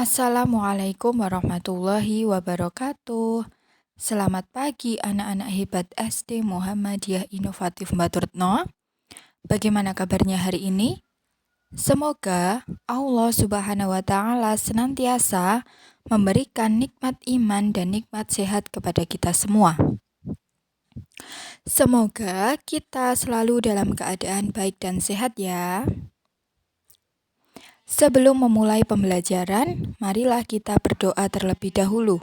Assalamualaikum warahmatullahi wabarakatuh. Selamat pagi anak-anak hebat SD Muhammadiyah Inovatif Baturtno. Bagaimana kabarnya hari ini? Semoga Allah Subhanahu wa Ta'ala senantiasa memberikan nikmat iman dan nikmat sehat kepada kita semua. Semoga kita selalu dalam keadaan baik dan sehat ya. Sebelum memulai pembelajaran, marilah kita berdoa terlebih dahulu.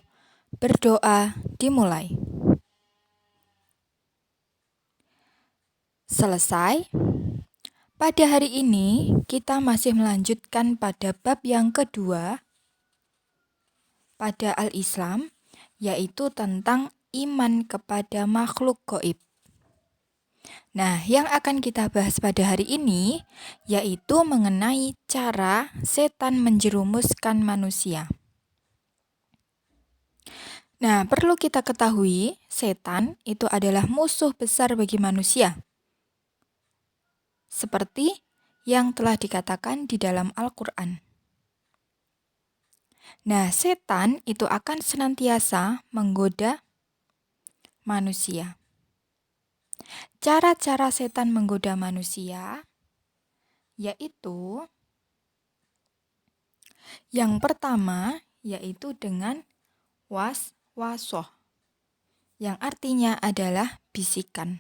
Berdoa dimulai. Selesai. Pada hari ini, kita masih melanjutkan pada bab yang kedua pada Al-Islam, yaitu tentang iman kepada makhluk gaib. Nah, yang akan kita bahas pada hari ini yaitu mengenai cara setan menjerumuskan manusia. Nah, perlu kita ketahui, setan itu adalah musuh besar bagi manusia. Seperti yang telah dikatakan di dalam Al-Quran. Nah, setan itu akan senantiasa menggoda manusia. Cara-cara setan menggoda manusia yaitu yang pertama yaitu dengan was-wasoh, yang artinya adalah bisikan.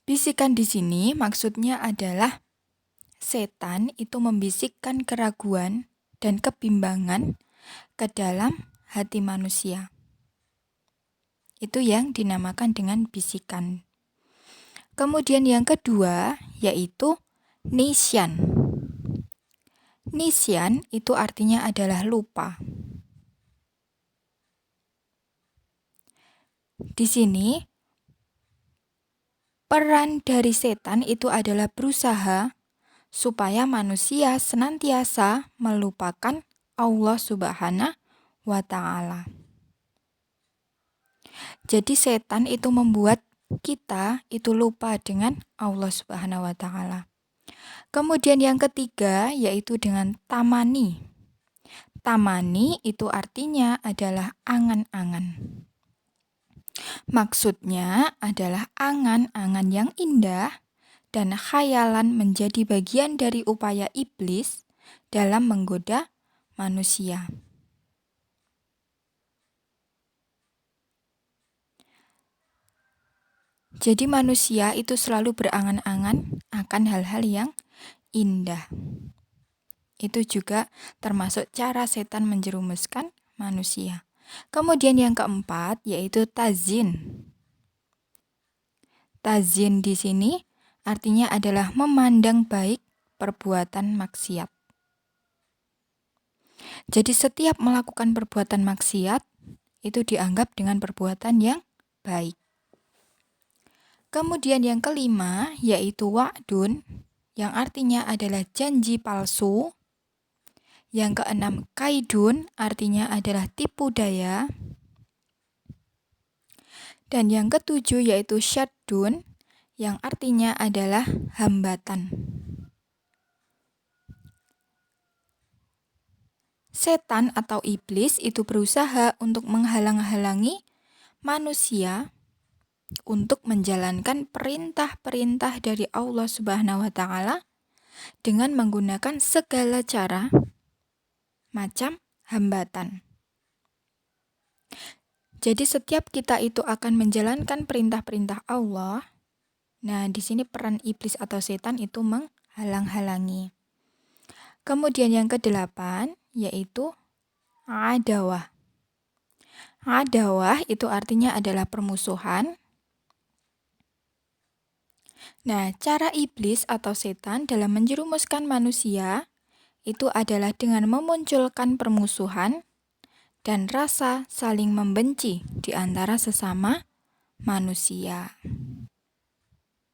Bisikan di sini maksudnya adalah setan itu membisikkan keraguan dan kebimbangan ke dalam hati manusia. Itu yang dinamakan dengan bisikan. Kemudian yang kedua yaitu nisyan. Nisyan itu artinya adalah lupa. Di sini peran dari setan itu adalah berusaha supaya manusia senantiasa melupakan Allah Subhanahu wa Ta'ala. Jadi setan itu membuat kita itu lupa dengan Allah Subhanahu wa Ta'ala. Kemudian yang ketiga yaitu dengan tamani. Tamani itu artinya adalah angan-angan. Maksudnya adalah angan-angan yang indah dan khayalan menjadi bagian dari upaya iblis dalam menggoda manusia. Jadi manusia itu selalu berangan-angan akan hal-hal yang indah. Itu juga termasuk cara setan menjerumuskan manusia. Kemudian yang keempat yaitu tazin. Tazin di sini artinya adalah memandang baik perbuatan maksiat. Jadi setiap melakukan perbuatan maksiat itu dianggap dengan perbuatan yang baik. Kemudian yang kelima yaitu wa'dun, yang artinya adalah janji palsu. Yang keenam kaidun, artinya adalah tipu daya. Dan yang ketujuh yaitu syaddun, yang artinya adalah hambatan. Setan atau iblis itu berusaha untuk menghalang-halangi manusia untuk menjalankan perintah-perintah dari Allah Subhanahu wa Ta'ala dengan menggunakan segala cara macam hambatan. Jadi setiap kita itu akan menjalankan perintah-perintah Allah. Nah, di sini peran iblis atau setan itu menghalang-halangi. Kemudian yang kedelapan yaitu adawah. Adawah itu artinya adalah permusuhan. Nah, cara iblis atau setan dalam menjerumuskan manusia itu adalah dengan memunculkan permusuhan dan rasa saling membenci di antara sesama manusia.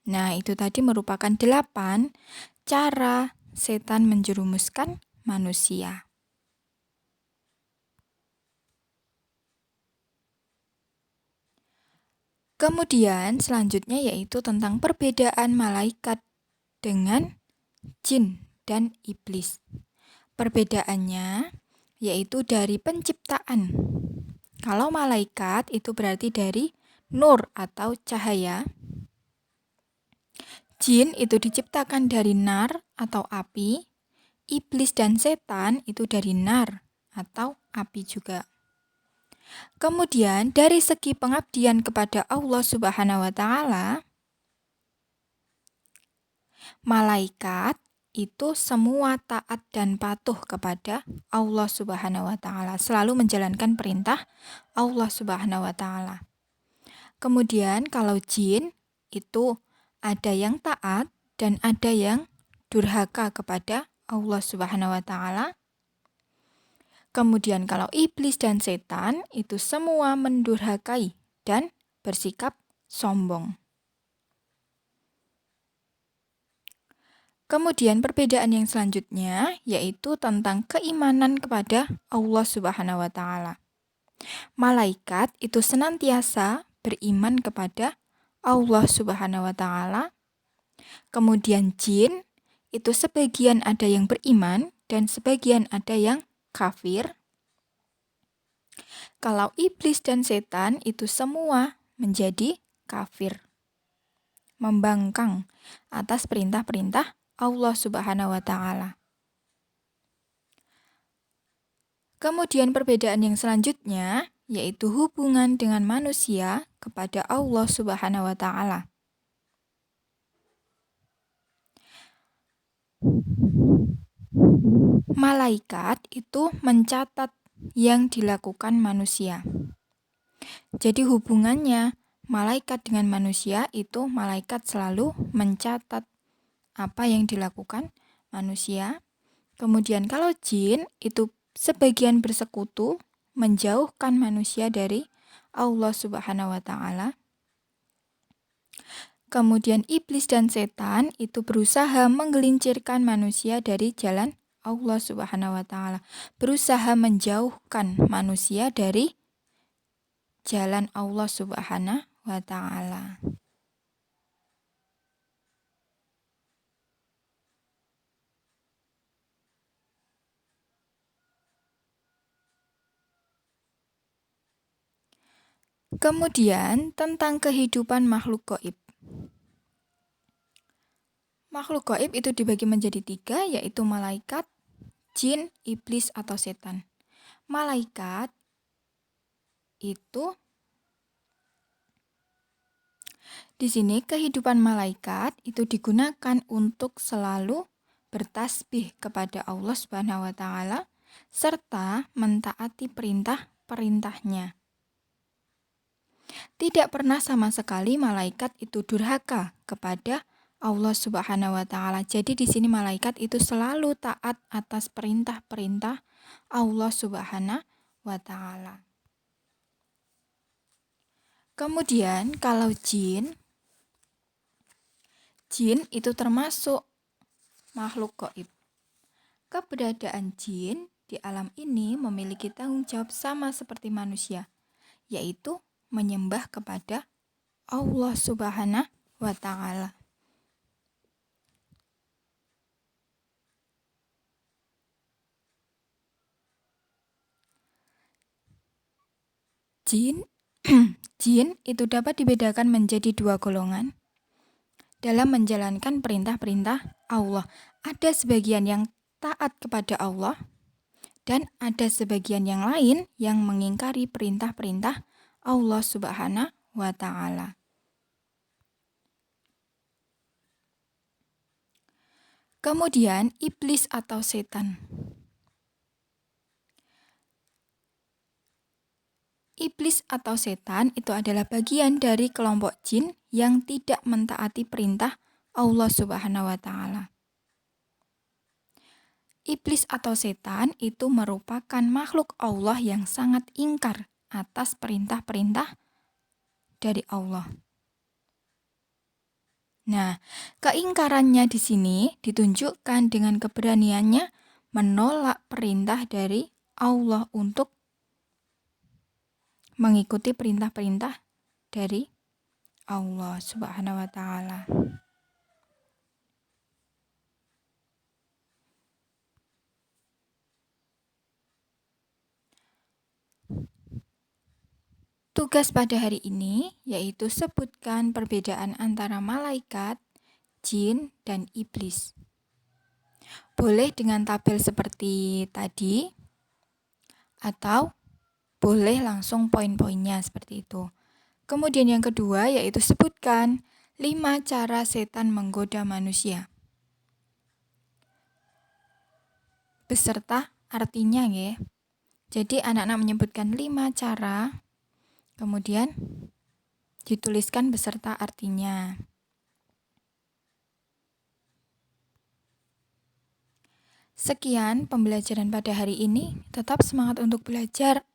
Nah, itu tadi merupakan 8 cara setan menjerumuskan manusia. Kemudian selanjutnya yaitu tentang perbedaan malaikat dengan jin dan iblis. Perbedaannya yaitu dari penciptaan. Kalau malaikat itu berarti dari nur atau cahaya. Jin itu diciptakan dari nar atau api. Iblis dan setan itu dari nar atau api juga. Kemudian dari segi pengabdian kepada Allah Subhanahu wa taala, malaikat itu semua taat dan patuh kepada Allah Subhanahu wa taala, selalu menjalankan perintah Allah Subhanahu wa taala. Kemudian kalau jin itu ada yang taat dan ada yang durhaka kepada Allah Subhanahu wa taala. Kemudian kalau iblis dan setan itu semua mendurhakai dan bersikap sombong. Kemudian perbedaan yang selanjutnya yaitu tentang keimanan kepada Allah Subhanahu wa taala. Malaikat itu senantiasa beriman kepada Allah Subhanahu wa taala. Kemudian jin itu sebagian ada yang beriman dan sebagian ada yang kafir. Kalau iblis dan setan itu semua menjadi kafir, membangkang atas perintah-perintah Allah Subhanahu wa taala. Kemudian perbedaan yang selanjutnya yaitu hubungan dengan manusia kepada Allah Subhanahu wa taala. Malaikat itu mencatat yang dilakukan manusia. Jadi hubungannya malaikat dengan manusia itu malaikat selalu mencatat apa yang dilakukan manusia. Kemudian kalau jin itu sebagian bersekutu menjauhkan manusia dari Allah Subhanahu wa taala. Kemudian iblis dan setan itu berusaha menggelincirkan manusia dari jalan Allah Subhanahu wa taala, berusaha menjauhkan manusia dari jalan Allah Subhanahu wa taala. Kemudian tentang kehidupan makhluk gaib. Makhluk gaib itu dibagi menjadi 3, yaitu malaikat, jin, iblis, atau setan. Malaikat itu di sini kehidupan malaikat itu digunakan untuk selalu bertasbih kepada Allah Subhanahu wa taala serta mentaati perintah-perintahnya. Tidak pernah sama sekali malaikat itu durhaka kepada Allah Subhanahu wa taala. Jadi di sini malaikat itu selalu taat atas perintah-perintah Allah Subhanahu wa taala. Kemudian kalau jin itu termasuk makhluk gaib. Keberadaan jin di alam ini memiliki tanggung jawab sama seperti manusia, yaitu menyembah kepada Allah Subhanahu wa taala. Jin itu dapat dibedakan menjadi 2 golongan dalam menjalankan perintah-perintah Allah. Ada sebagian yang taat kepada Allah dan ada sebagian yang lain yang mengingkari perintah-perintah Allah Subhanahu wa taala. Kemudian iblis atau setan. Iblis atau setan itu adalah bagian dari kelompok jin yang tidak mentaati perintah Allah Subhanahu wa taala. Iblis atau setan itu merupakan makhluk Allah yang sangat ingkar atas perintah-perintah dari Allah. Nah, keingkarannya di sini ditunjukkan dengan keberaniannya menolak perintah dari Allah untuk mengikuti perintah-perintah dari Allah Subhanahu wa taala. Tugas pada hari ini yaitu sebutkan perbedaan antara malaikat, jin, dan iblis. Boleh dengan tabel seperti tadi, atau boleh langsung poin-poinnya seperti itu. Kemudian yang kedua yaitu sebutkan 5 cara setan menggoda manusia. Beserta artinya ya. Jadi anak-anak menyebutkan 5 cara, kemudian dituliskan beserta artinya. Sekian pembelajaran pada hari ini. Tetap semangat untuk belajar.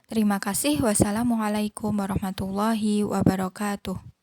Terima kasih. Wassalamualaikum warahmatullahi wabarakatuh.